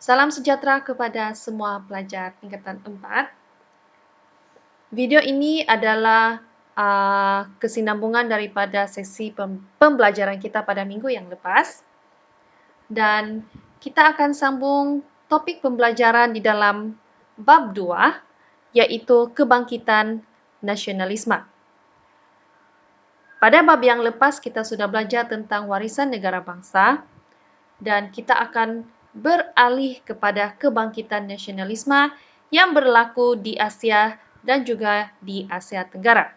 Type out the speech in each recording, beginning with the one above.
Salam sejahtera kepada semua pelajar tingkatan 4. Video ini adalah kesinambungan daripada sesi pembelajaran kita pada minggu yang lepas. Dan kita akan sambung topik pembelajaran di dalam bab 2, yaitu kebangkitan nasionalisme. Pada bab yang lepas kita sudah belajar tentang warisan negara bangsa dan kita akan beralih kepada kebangkitan nasionalisme yang berlaku di Asia dan juga di Asia Tenggara.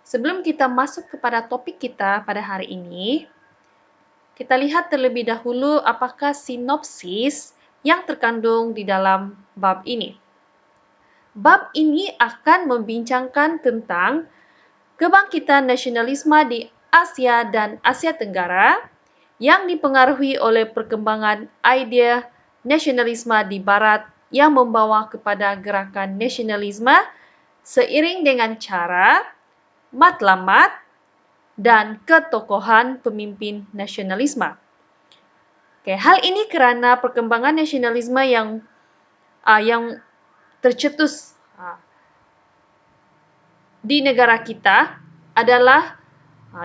Sebelum kita masuk kepada topik kita pada hari ini, kita lihat terlebih dahulu apakah sinopsis yang terkandung di dalam bab ini. Bab ini akan membincangkan tentang kebangkitan nasionalisme di Asia dan Asia Tenggara yang dipengaruhi oleh perkembangan idea nasionalisme di Barat yang membawa kepada gerakan nasionalisme seiring dengan cara, matlamat, dan ketokohan pemimpin nasionalisme. Hal ini kerana perkembangan nasionalisme yang tercetus di negara kita adalah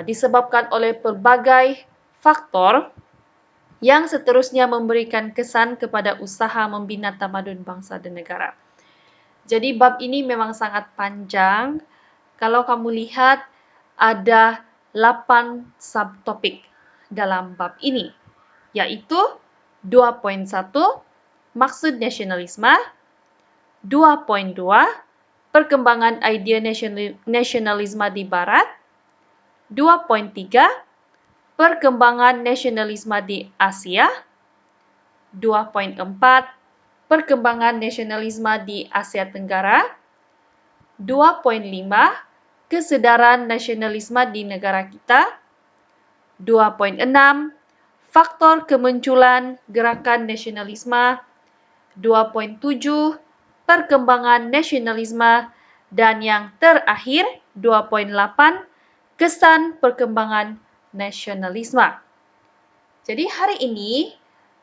disebabkan oleh pelbagai faktor yang seterusnya memberikan kesan kepada usaha membina tamadun bangsa dan negara. Jadi bab ini memang sangat panjang. Kalau kamu lihat ada 8 subtopik dalam bab ini, yaitu 2.1 maksud nasionalisme, 2.2 perkembangan idea nasionalisme di Barat, 2.3 perkembangan nasionalisme di Asia, 2.4 perkembangan nasionalisme di Asia Tenggara, 2.5 kesedaran nasionalisme di negara kita, 2.6 faktor kemunculan gerakan nasionalisme, 2.7 perkembangan nasionalisme, dan yang terakhir 2.8 kesan perkembangan nasionalisme. Jadi hari ini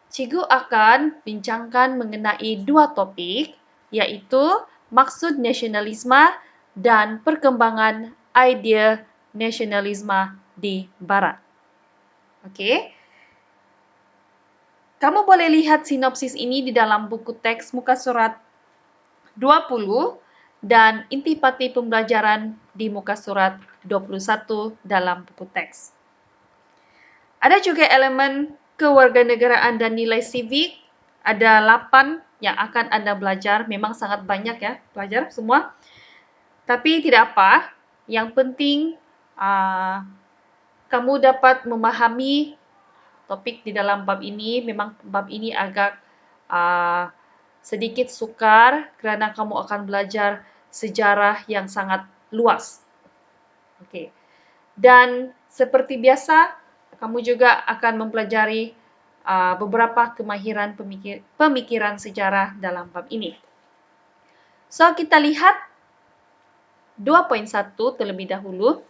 Cikgu akan bincangkan mengenai 2 topik, yaitu maksud nasionalisme dan perkembangan idea nasionalisme di Barat. Okey. Kamu boleh lihat sinopsis ini di dalam buku teks muka surat 20 dan intipati pembelajaran di muka surat 21 dalam buku teks. Ada juga elemen kewarganegaraan dan nilai civic. Ada 8 yang akan Anda belajar. Memang sangat banyak ya, pelajar semua. Tapi tidak apa. Yang penting kamu dapat memahami topik di dalam bab ini. Memang bab ini agak sedikit sukar kerana kamu akan belajar sejarah yang sangat luas. Okey. Dan seperti biasa, kamu juga akan mempelajari beberapa kemahiran pemikiran sejarah dalam bab ini. So, kita lihat 2.1 terlebih dahulu.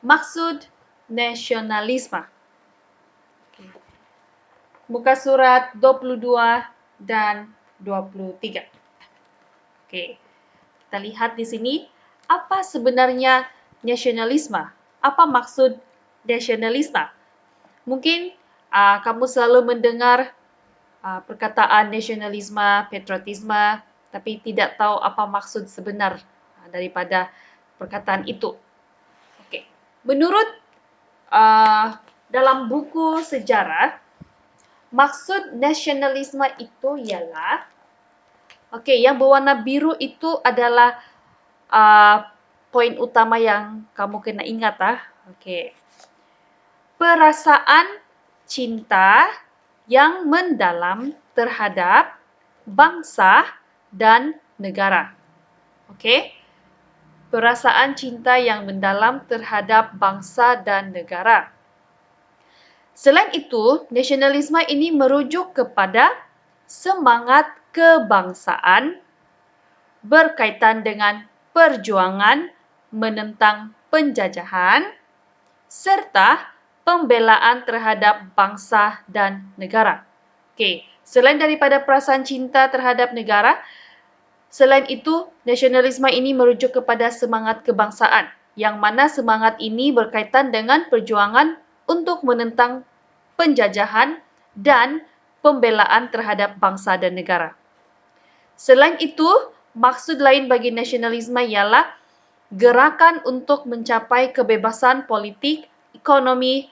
Maksud nasionalisme. Muka surat 22 dan 23. Okey. Kita lihat di sini, apa sebenarnya nasionalisme? Apa maksud nasionalisme? Mungkin kamu selalu mendengar perkataan nasionalisme, patriotisme, tapi tidak tahu apa maksud sebenar daripada perkataan itu. Okey. Menurut dalam buku sejarah, maksud nasionalisme itu ialah, yang berwarna biru itu adalah poin utama yang kamu kena ingat. Perasaan cinta yang mendalam terhadap bangsa dan negara. Perasaan cinta yang mendalam terhadap bangsa dan negara. Selain itu, nasionalisme ini merujuk kepada semangat kebangsaan berkaitan dengan perjuangan menentang penjajahan serta pembelaan terhadap bangsa dan negara. Oke, selain daripada perasaan cinta terhadap negara, selain itu, nasionalisme ini merujuk kepada semangat kebangsaan, yang mana semangat ini berkaitan dengan perjuangan untuk menentang penjajahan dan pembelaan terhadap bangsa dan negara. Selain itu, maksud lain bagi nasionalisme ialah gerakan untuk mencapai kebebasan politik, ekonomi,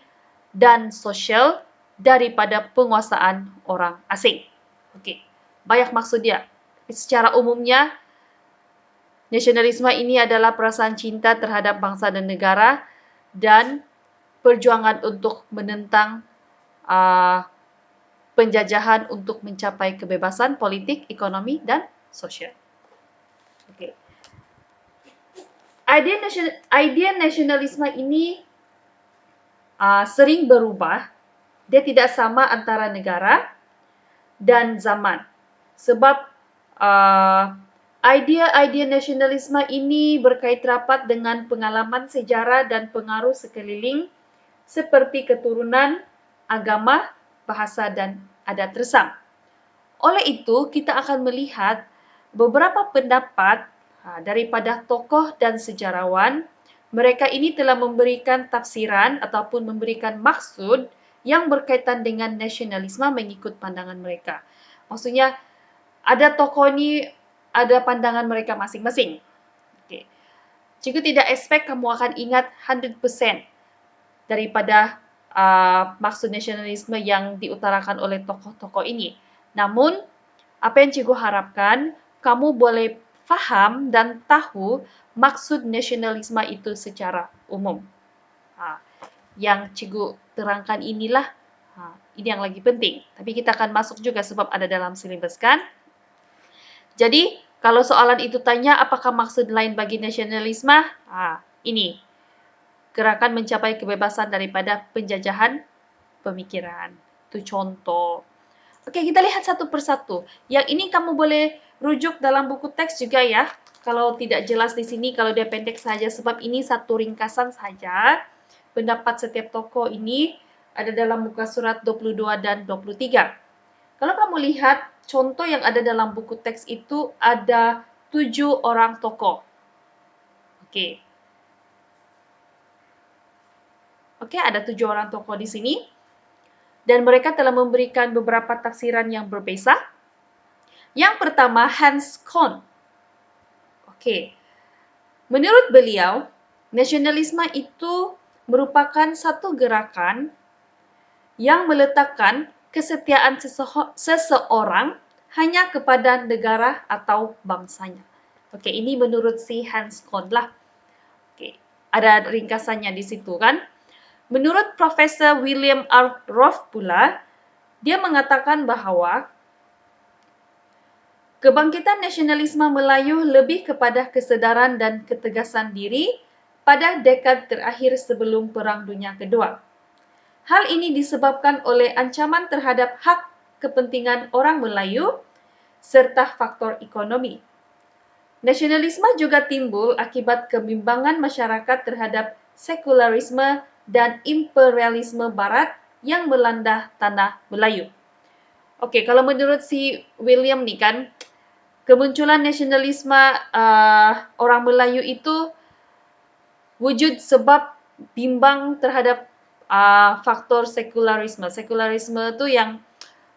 dan sosial daripada penguasaan orang asing. Okey, banyak maksud dia. Secara umumnya, nasionalisme ini adalah perasaan cinta terhadap bangsa dan negara dan perjuangan untuk menentang penjajahan untuk mencapai kebebasan politik, ekonomi, dan sosial. Okay. Idea nasionalisme ini sering berubah. Dia tidak sama antara negara dan zaman. Sebab idea nasionalisme ini berkait rapat dengan pengalaman sejarah dan pengaruh sekeliling seperti keturunan, agama, bahasa, dan adat resam. Oleh itu, kita akan melihat beberapa pendapat daripada tokoh dan sejarawan. Mereka ini telah memberikan tafsiran ataupun memberikan maksud yang berkaitan dengan nasionalisme mengikut pandangan mereka. Maksudnya, ada tokoh ni ada pandangan mereka masing-masing. Okay. Cikgu tidak expect kamu akan ingat 100% daripada maksud nasionalisme yang diutarakan oleh tokoh-tokoh ini. Namun, apa yang cikgu harapkan, kamu boleh faham dan tahu maksud nasionalisme itu secara umum. Yang cikgu terangkan inilah, ini yang lagi penting. Tapi kita akan masuk juga sebab ada dalam silibus kan. Jadi, kalau soalan itu tanya apakah maksud lain bagi nasionalisme? Ini. Gerakan mencapai kebebasan daripada penjajahan pemikiran. Itu contoh. Okey, kita lihat satu persatu. Yang ini kamu boleh rujuk dalam buku teks juga ya. Kalau tidak jelas di sini, kalau dia pendek saja sebab ini satu ringkasan saja. Pendapat setiap tokoh ini ada dalam muka surat 22 dan 23. Kalau kamu lihat, contoh yang ada dalam buku teks itu ada 7 orang tokoh. Okey. Okey, ada 7 orang tokoh di sini. Dan mereka telah memberikan beberapa tafsiran yang berbeza. Yang pertama, Hans Kohn. Okey. Menurut beliau, nasionalisme itu merupakan satu gerakan yang meletakkan kesetiaan seseorang hanya kepada negara atau bangsanya. Okey, ini menurut si Hans Kohn lah. Okey, ada ringkasannya di situ kan. Menurut Profesor William R. Roth pula, dia mengatakan bahawa kebangkitan nasionalisme Melayu lebih kepada kesedaran dan ketegasan diri pada dekad terakhir sebelum Perang Dunia Kedua. Hal ini disebabkan oleh ancaman terhadap hak kepentingan orang Melayu serta faktor ekonomi. Nasionalisme juga timbul akibat kebimbangan masyarakat terhadap sekularisme dan imperialisme Barat yang melanda tanah Melayu. Okey, kalau menurut si William ni kan, kemunculan nasionalisme orang Melayu itu wujud sebab bimbang terhadap faktor sekularisme. Sekularisme itu yang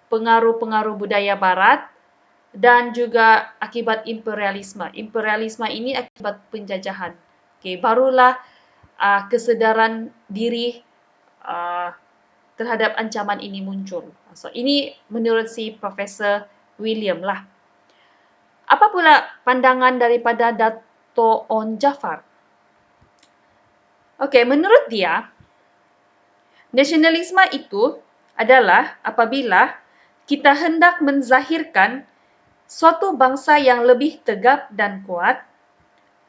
pengaruh-pengaruh budaya Barat dan juga akibat imperialisme. Imperialisme ini akibat penjajahan. Okey, barulah kesedaran diri terhadap ancaman ini muncul. So, ini menurut si Profesor William lah. Apa pula pandangan daripada Dato' On Jafar? Okey, menurut dia, nasionalisme itu adalah apabila kita hendak menzahirkan suatu bangsa yang lebih tegap dan kuat,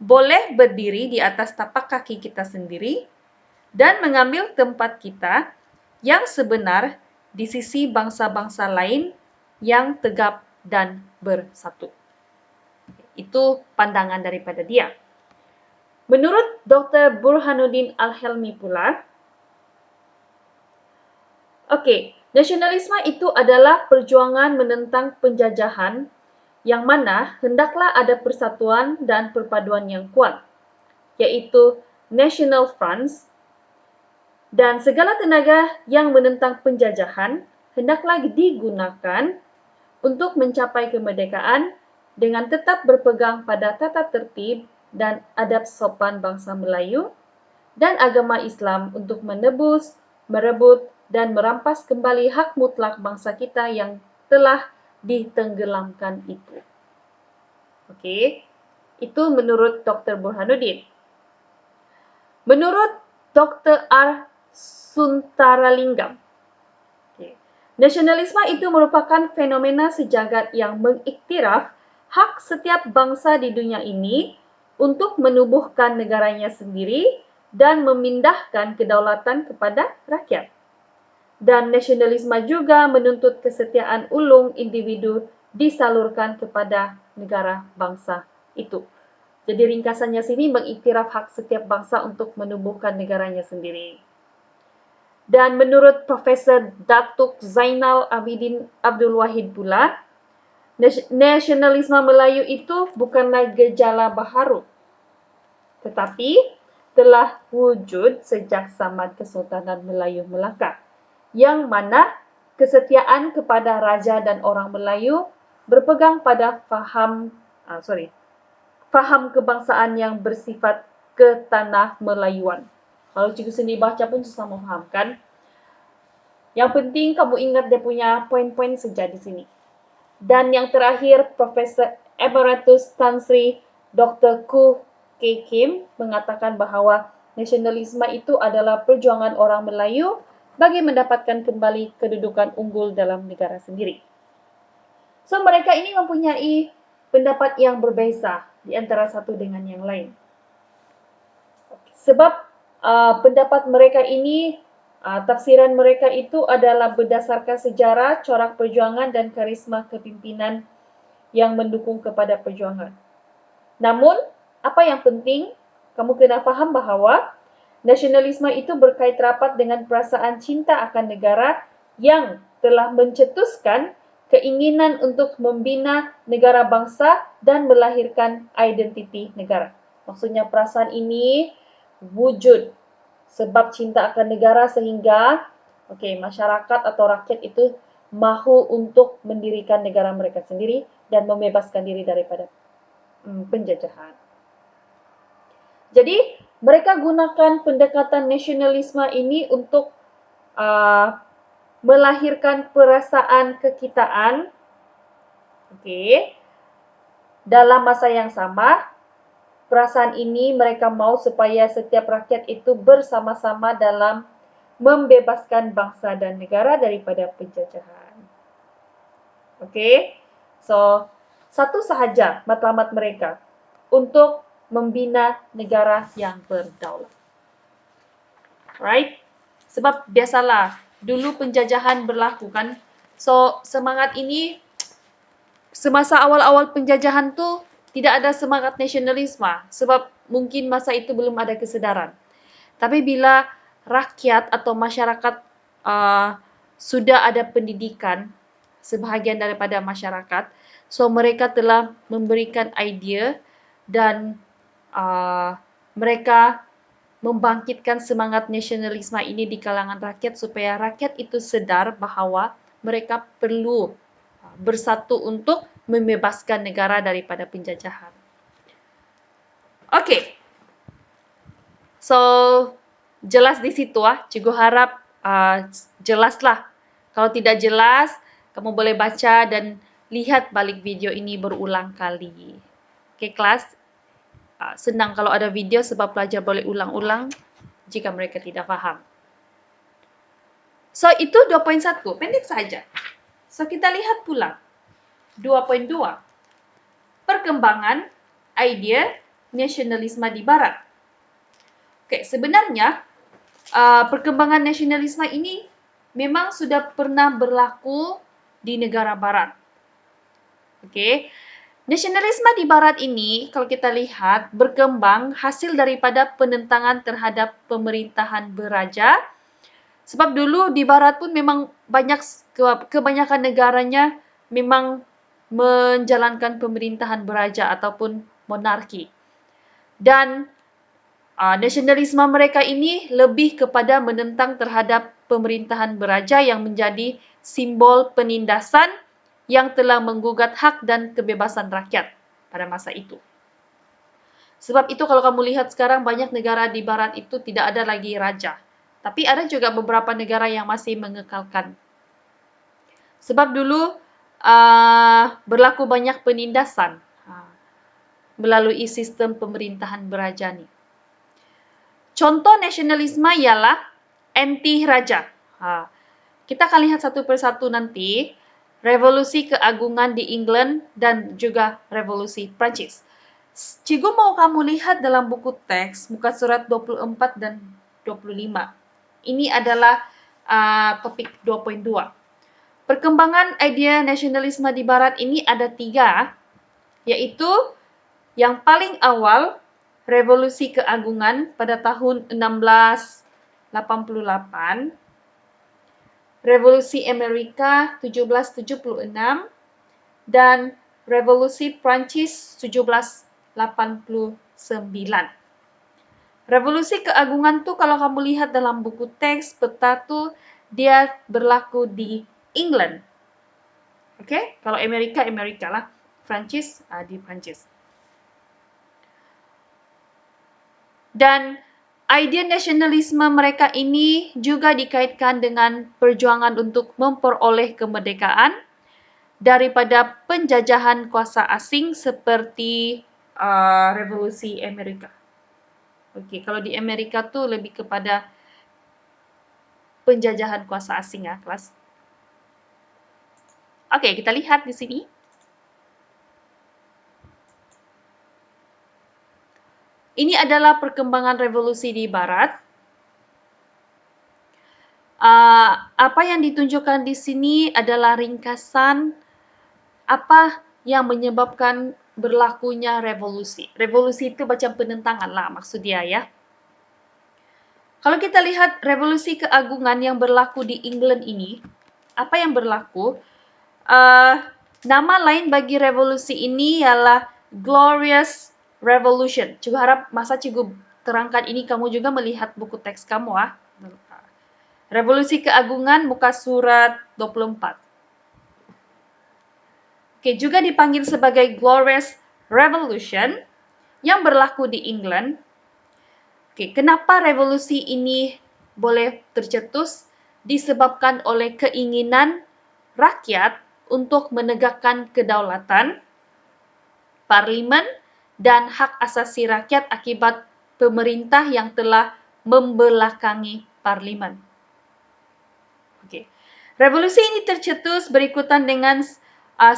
boleh berdiri di atas tapak kaki kita sendiri dan mengambil tempat kita yang sebenar di sisi bangsa-bangsa lain yang tegap dan bersatu. Itu pandangan daripada dia. Menurut Dr. Burhanuddin Al-Helmi pula, okey, Nasionalisme itu adalah perjuangan menentang penjajahan yang mana hendaklah ada persatuan dan perpaduan yang kuat, yaitu National Front, dan segala tenaga yang menentang penjajahan hendaklah digunakan untuk mencapai kemerdekaan dengan tetap berpegang pada tata tertib dan adab sopan bangsa Melayu dan agama Islam untuk menebus, merebut, dan merampas kembali hak mutlak bangsa kita yang telah ditenggelamkan itu. Okey, itu menurut Dr. Burhanuddin. Menurut Dr. R. Suntaralingam, nasionalisme itu merupakan fenomena sejagat yang mengiktiraf hak setiap bangsa di dunia ini untuk menubuhkan negaranya sendiri dan memindahkan kedaulatan kepada rakyat. Dan nasionalisme juga menuntut kesetiaan ulung individu disalurkan kepada negara bangsa itu. Jadi ringkasannya sini mengiktiraf hak setiap bangsa untuk menubuhkan negaranya sendiri. Dan menurut Profesor Datuk Zainal Abidin Abdul Wahid pula, nasionalisme Melayu itu bukanlah gejala baharu, tetapi telah wujud sejak zaman Kesultanan Melayu Melaka, yang mana kesetiaan kepada raja dan orang Melayu berpegang pada faham kebangsaan yang bersifat ketanah Melayuan. Kalau cikgu sendiri baca pun susah memfahamkan. Yang penting kamu ingat dia punya poin-poin saja di sini. Dan yang terakhir, Profesor Emeritus Tan Sri Dr. Koo Kay Kim mengatakan bahawa nasionalisme itu adalah perjuangan orang Melayu bagi mendapatkan kembali kedudukan unggul dalam negara sendiri. So, mereka ini mempunyai pendapat yang berbeza di antara satu dengan yang lain. Sebab pendapat mereka ini, tafsiran mereka itu adalah berdasarkan sejarah, corak perjuangan dan karisma kepimpinan yang mendukung kepada perjuangan. Namun, apa yang penting, kamu kena faham bahawa nasionalisme itu berkait rapat dengan perasaan cinta akan negara yang telah mencetuskan keinginan untuk membina negara bangsa dan melahirkan identiti negara. Maksudnya perasaan ini wujud sebab cinta akan negara sehingga masyarakat atau rakyat itu mahu untuk mendirikan negara mereka sendiri dan membebaskan diri daripada penjajahan. Jadi, mereka gunakan pendekatan nasionalisme ini untuk melahirkan perasaan kekitaan dalam masa yang sama. Perasaan ini mereka mahu supaya setiap rakyat itu bersama-sama dalam membebaskan bangsa dan negara daripada penjajahan. So satu sahaja matlamat mereka untuk membina negara yang berdaulat. Right? Sebab biasalah dulu penjajahan berlaku kan. So semangat ini semasa awal-awal penjajahan tu tidak ada semangat nasionalisme sebab mungkin masa itu belum ada kesedaran. Tapi bila rakyat atau masyarakat sudah ada pendidikan, sebahagian daripada masyarakat, so mereka telah memberikan idea dan mereka membangkitkan semangat nasionalisme ini di kalangan rakyat supaya rakyat itu sedar bahawa mereka perlu bersatu untuk membebaskan negara daripada penjajahan. So jelas di situ cikgu harap jelaslah. Kalau tidak jelas, kamu boleh baca dan lihat balik video ini berulang kali. Kelas, senang kalau ada video sebab pelajar boleh ulang-ulang jika mereka tidak faham. So itu 2.1, pendek saja. So kita lihat pula 2.2. Perkembangan idea nasionalisme di Barat. Sebenarnya perkembangan nasionalisme ini memang sudah pernah berlaku di negara Barat. Nasionalisme di Barat ini kalau kita lihat berkembang hasil daripada penentangan terhadap pemerintahan beraja. Sebab dulu di Barat pun memang kebanyakan negaranya memang menjalankan pemerintahan beraja ataupun monarki. Dan nasionalisme mereka ini lebih kepada menentang terhadap pemerintahan beraja yang menjadi simbol penindasan yang telah menggugat hak dan kebebasan rakyat pada masa itu. Sebab itu kalau kamu lihat sekarang banyak negara di barat itu tidak ada lagi raja. Tapi ada juga beberapa negara yang masih mengekalkan. Sebab dulu berlaku banyak penindasan melalui sistem pemerintahan beraja ni. Contoh nasionalisme ialah anti-raja. Kita akan lihat satu persatu nanti. Revolusi keagungan di England dan juga revolusi Prancis. Cikgu mau kamu lihat dalam buku teks, muka surat 24 dan 25. Ini adalah topik 2.2. Perkembangan idea nasionalisme di barat ini ada 3, yaitu yang paling awal, revolusi keagungan pada tahun 1688, revolusi Amerika 1776, dan revolusi Prancis 1789. Revolusi keagungan tu kalau kamu lihat dalam buku teks peta tu dia berlaku di England. Okey, kalau Amerika lah, Prancis di Prancis. Dan idea nasionalisme mereka ini juga dikaitkan dengan perjuangan untuk memperoleh kemerdekaan daripada penjajahan kuasa asing seperti revolusi Amerika. Okey, kalau di Amerika tu lebih kepada penjajahan kuasa asing kelas. Okey, kita lihat di sini. Ini adalah perkembangan revolusi di barat. Apa yang ditunjukkan di sini adalah ringkasan apa yang menyebabkan berlakunya revolusi. Revolusi itu macam penentangan lah maksud dia ya. Kalau kita lihat revolusi keagungan yang berlaku di England ini, apa yang berlaku? Nama lain bagi revolusi ini ialah Glorious Revolution. Cikgu harap masa cikgu terangkan ini kamu juga melihat buku teks kamu Revolusi keagungan muka surat 24. Okey, juga dipanggil sebagai Glorious Revolution yang berlaku di England. Okey, kenapa revolusi ini boleh tercetus? Disebabkan oleh keinginan rakyat untuk menegakkan kedaulatan, parlimen dan hak asasi rakyat akibat pemerintah yang telah membelakangi parlimen. Okey. Revolusi ini tercetus berikutan dengan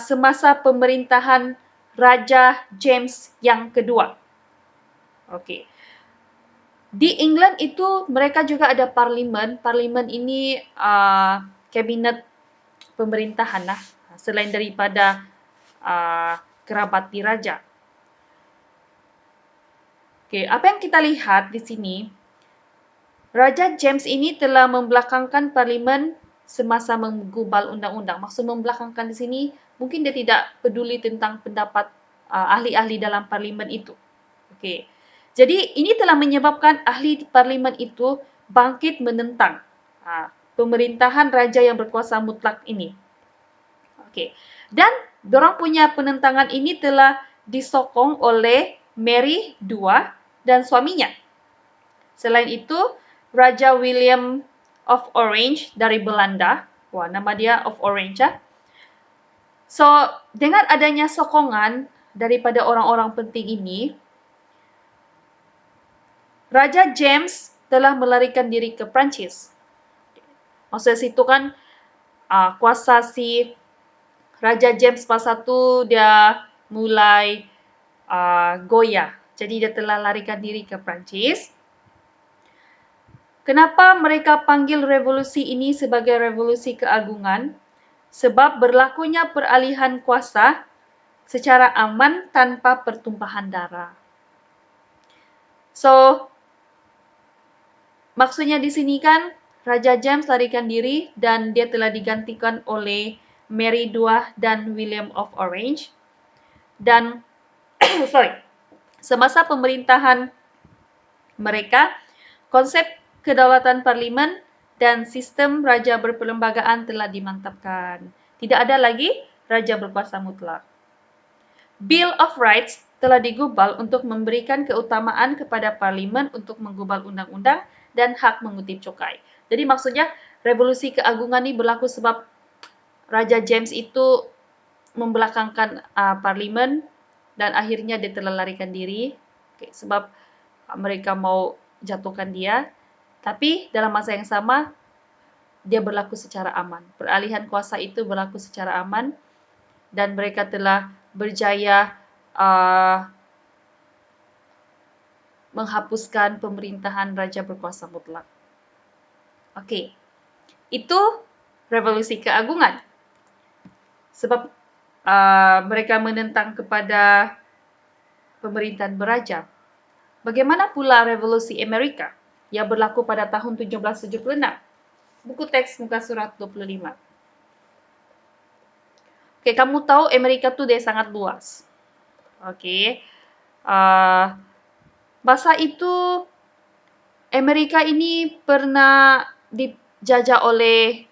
semasa pemerintahan Raja James yang kedua. Okey. Di England itu mereka juga ada parlimen. Parlimen ini kabinet pemerintahan lah, selain daripada kerabat diraja. Okey, apa yang kita lihat di sini, Raja James ini telah membelakangkan parlimen semasa menggubal undang-undang. Maksud membelakangkan di sini, mungkin dia tidak peduli tentang pendapat ahli-ahli dalam parlimen itu. Okey. Jadi ini telah menyebabkan ahli parlimen itu bangkit menentang pemerintahan raja yang berkuasa mutlak ini. Okey. Dan dorang punya penentangan ini telah disokong oleh Mary II dan suaminya. Selain itu, Raja William of Orange dari Belanda. Wah, nama dia of Orange So, dengan adanya sokongan daripada orang-orang penting ini, Raja James telah melarikan diri ke Prancis. Maksudnya situ kan kuasa si Raja James masa tu dia mulai goyah. Jadi dia telah larikan diri ke Prancis. Kenapa mereka panggil revolusi ini sebagai revolusi keagungan? Sebab berlakunya peralihan kuasa secara aman tanpa pertumpahan darah. So, maksudnya di sini kan Raja James larikan diri dan dia telah digantikan oleh Mary II dan William of Orange. Dan semasa pemerintahan mereka, konsep kedaulatan parlimen dan sistem raja berperlembagaan telah dimantapkan. Tidak ada lagi raja berkuasa mutlak. Bill of Rights telah digubal untuk memberikan keutamaan kepada parlimen untuk menggubal undang-undang dan hak mengutip cukai. Jadi maksudnya revolusi keagungan ini berlaku sebab Raja James itu membelakangkan parlimen dan akhirnya dia telah larikan diri sebab mereka mau jatuhkan dia. Tapi dalam masa yang sama dia berlaku secara aman. Peralihan kuasa itu berlaku secara aman dan mereka telah berjaya menghapuskan pemerintahan raja berkuasa mutlak. Okey. Itu revolusi keagungan. Sebab mereka menentang kepada pemerintahan beraja. Bagaimana pula revolusi Amerika yang berlaku pada tahun 1776? Buku teks muka surat 25. Okey, kamu tahu Amerika tu dia sangat luas. Okey. Masa itu Amerika ini pernah dijajah oleh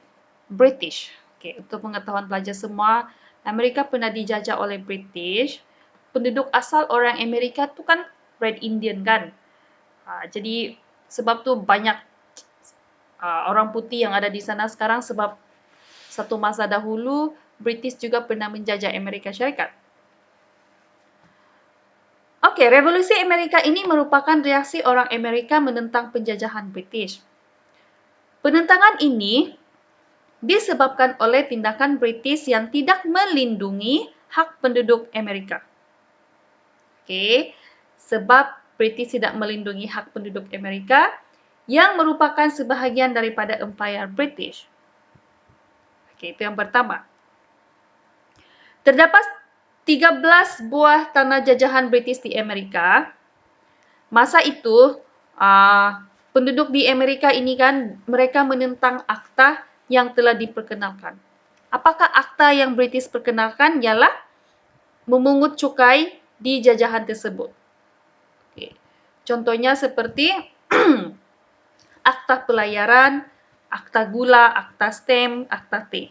British. Okey, untuk pengetahuan pelajar semua, Amerika pernah dijajah oleh British. Penduduk asal orang Amerika tu kan Red Indian kan. Jadi sebab tu banyak orang putih yang ada di sana sekarang sebab satu masa dahulu British juga pernah menjajah Amerika Syarikat. Okey, revolusi Amerika ini merupakan reaksi orang Amerika menentang penjajahan British. Penentangan ini disebabkan oleh tindakan British yang tidak melindungi hak penduduk Amerika. Okey, sebab British tidak melindungi hak penduduk Amerika yang merupakan sebahagian daripada Empire British. Okey, itu yang pertama. Terdapat 13 buah tanah jajahan British di Amerika. Masa itu, penduduk di Amerika ini kan mereka menentang akta yang telah diperkenalkan. Apakah akta yang British perkenalkan? Ialah memungut cukai di jajahan tersebut. Okay. Contohnya seperti akta pelayaran, akta gula, akta stem, akta teh.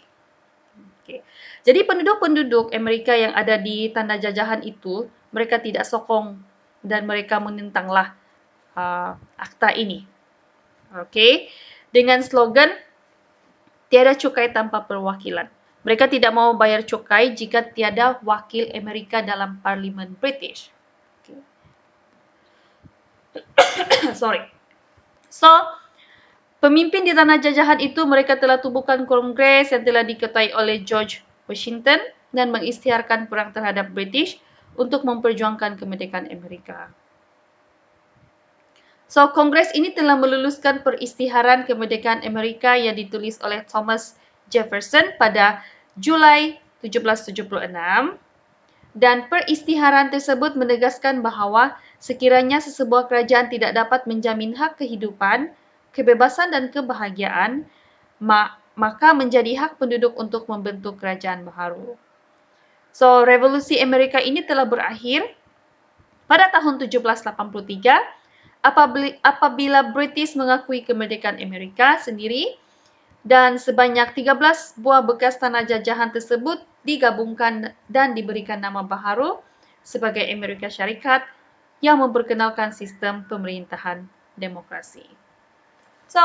Okay. Jadi penduduk-penduduk Amerika yang ada di tanda jajahan itu, mereka tidak sokong dan mereka menentanglah akta ini. Okay. Dengan slogan, tiada cukai tanpa perwakilan. Mereka tidak mau bayar cukai jika tiada wakil Amerika dalam Parlimen British. Okay. Sorry. So, pemimpin di tanah jajahan itu mereka telah tubuhkan kongres yang telah diketuai oleh George Washington dan mengisytiharkan perang terhadap British untuk memperjuangkan kemerdekaan Amerika. So, kongres ini telah meluluskan perisytiharan kemerdekaan Amerika yang ditulis oleh Thomas Jefferson pada Julai 1776 dan perisytiharan tersebut menegaskan bahawa sekiranya sesebuah kerajaan tidak dapat menjamin hak kehidupan, kebebasan dan kebahagiaan, maka menjadi hak penduduk untuk membentuk kerajaan baharu. So, revolusi Amerika ini telah berakhir pada tahun 1783 apabila British mengakui kemerdekaan Amerika sendiri dan sebanyak 13 buah bekas tanah jajahan tersebut digabungkan dan diberikan nama baharu sebagai Amerika Syarikat yang memperkenalkan sistem pemerintahan demokrasi. So,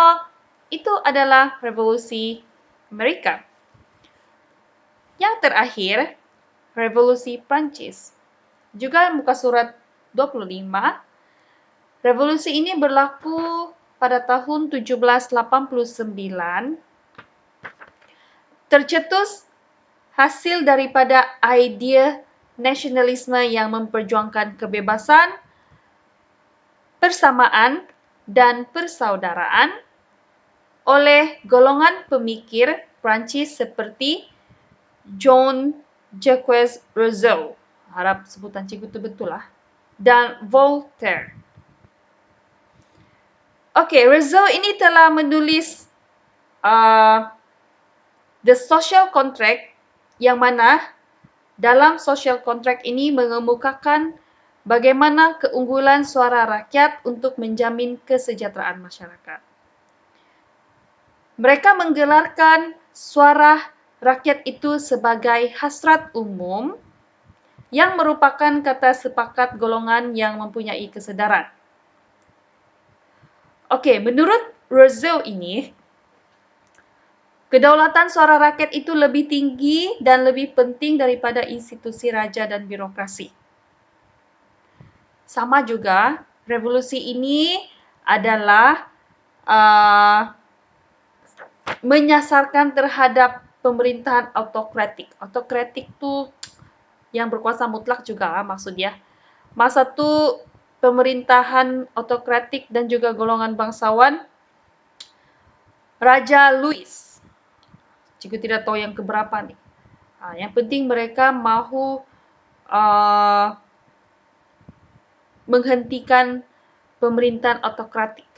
itu adalah revolusi Amerika. Yang terakhir, revolusi Prancis. Juga muka surat 25. Revolusi ini berlaku pada tahun 1789. Tercetus hasil daripada idea nasionalisme yang memperjuangkan kebebasan, persamaan dan persaudaraan oleh golongan pemikir Prancis seperti Jean-Jacques Rousseau, harap sebutan cikgu itu betul lah, dan Voltaire. Okey, Rousseau ini telah menulis the social contract, yang mana dalam social contract ini mengemukakan bagaimana keunggulan suara rakyat untuk menjamin kesejahteraan masyarakat. Mereka menggelarkan suara rakyat itu sebagai hasrat umum yang merupakan kata sepakat golongan yang mempunyai kesedaran. Oke, menurut Rousseau ini, kedaulatan suara rakyat itu lebih tinggi dan lebih penting daripada institusi raja dan birokrasi. Sama juga, revolusi ini adalah menyasarkan terhadap pemerintahan autokratik. Autokratik itu yang berkuasa mutlak juga maksudnya. Masa itu pemerintahan autokratik dan juga golongan bangsawan Raja Louis. Jika tidak tahu yang keberapa nih. Yang penting mereka mahu menghentikan pemerintahan autokratik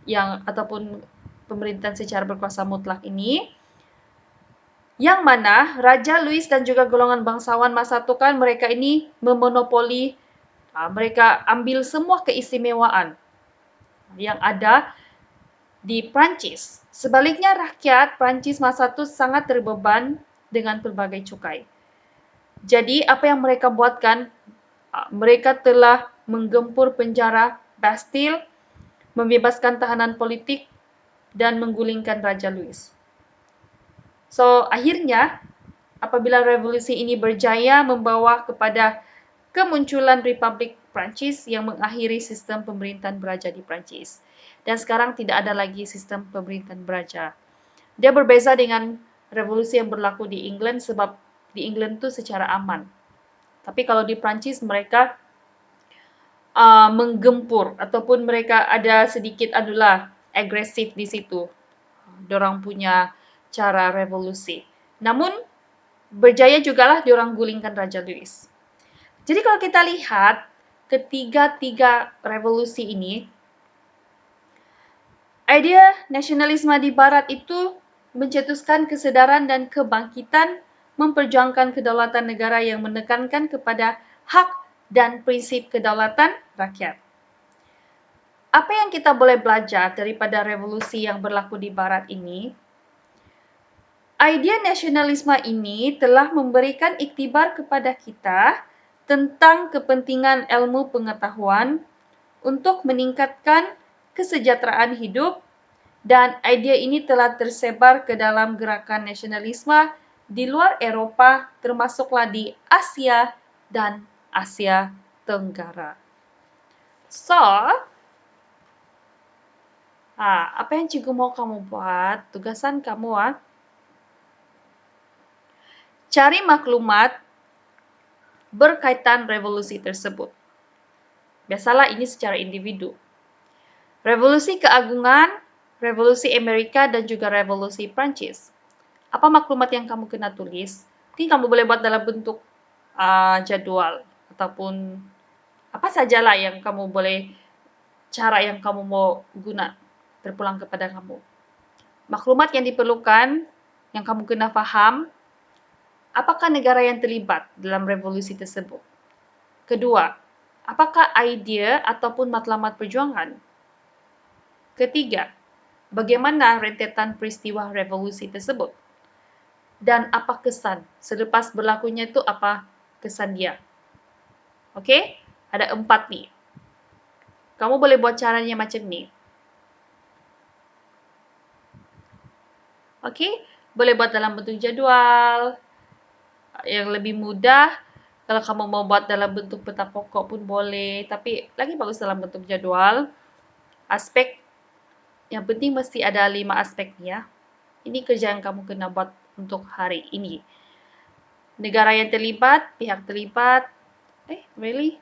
yang ataupun pemerintahan secara berkuasa mutlak ini, yang mana Raja Louis dan juga golongan bangsawan masa itu kan mereka ini memonopoli, mereka ambil semua keistimewaan yang ada di Prancis. Sebaliknya rakyat Prancis masa itu sangat terbeban dengan pelbagai cukai. Jadi apa yang mereka buatkan, mereka telah menggempur penjara Bastille, membebaskan tahanan politik, dan menggulingkan Raja Louis. So, akhirnya apabila revolusi ini berjaya membawa kepada kemunculan Republik Prancis yang mengakhiri sistem pemerintahan beraja di Prancis. Dan sekarang tidak ada lagi sistem pemerintahan beraja. Dia berbeza dengan revolusi yang berlaku di England sebab di England itu secara aman. Tapi kalau di Prancis mereka menggempur ataupun mereka ada sedikit agresif di situ. Dorang punya cara revolusi. Namun berjaya jugalah diorang gulingkan Raja Louis. Jadi kalau kita lihat ketiga-tiga revolusi ini, idea nasionalisme di barat itu mencetuskan kesedaran dan kebangkitan memperjuangkan kedaulatan negara yang menekankan kepada hak dan prinsip kedaulatan rakyat. Apa yang kita boleh belajar daripada revolusi yang berlaku di barat ini? Idea nasionalisme ini telah memberikan iktibar kepada kita tentang kepentingan ilmu pengetahuan untuk meningkatkan kesejahteraan hidup, dan idea ini telah tersebar ke dalam gerakan nasionalisme di luar Eropa, termasuklah di Asia dan Asia Tenggara. So, apa yang cikgu mau kamu buat? Tugasan kamu cari maklumat berkaitan revolusi tersebut. Biasalah ini secara individu. Revolusi keagungan, revolusi Amerika, dan juga revolusi Prancis. Apa maklumat yang kamu kena tulis? Ini kamu boleh buat dalam bentuk jadwal ataupun apa sajalah yang kamu boleh, cara yang kamu mau guna terpulang kepada kamu. Maklumat yang diperlukan, yang kamu kena faham, apakah negara yang terlibat dalam revolusi tersebut? Kedua, apakah idea ataupun matlamat perjuangan? Ketiga, bagaimana rentetan peristiwa revolusi tersebut? Dan apa kesan selepas berlakunya itu, apa kesan dia? Oke, ada 4 nih. Kamu boleh buat caranya macam ni. Oke, boleh buat dalam bentuk jadwal. Yang lebih mudah, kalau kamu mau buat dalam bentuk peta pokok pun boleh. Tapi lagi bagus dalam bentuk jadwal. Aspek, yang penting mesti ada 5 aspek ya. Ini kerja yang kamu kena buat untuk hari ini. Negara yang terlibat, pihak terlibat. Really?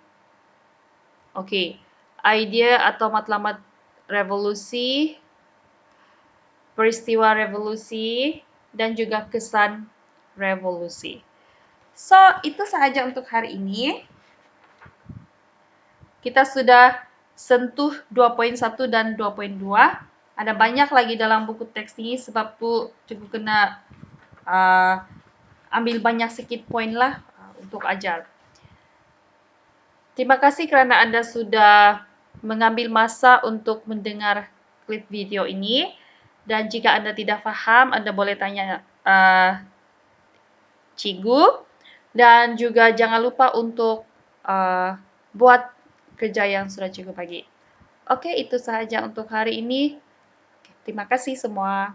Oke, idea atau matlamat revolusi, peristiwa revolusi, dan juga kesan revolusi. So, itu sahaja untuk hari ini. Kita sudah sentuh 2.1 dan 2.2. Ada banyak lagi dalam buku teks ini, sebab tu cikgu kena ambil banyak sikit poin lah untuk ajar. Terima kasih kerana Anda sudah mengambil masa untuk mendengar klip video ini. Dan jika Anda tidak faham, Anda boleh tanya cikgu. Dan juga jangan lupa untuk buat kerja yang sudah cikgu bagi. Oke, itu sahaja untuk hari ini. Terima kasih semua.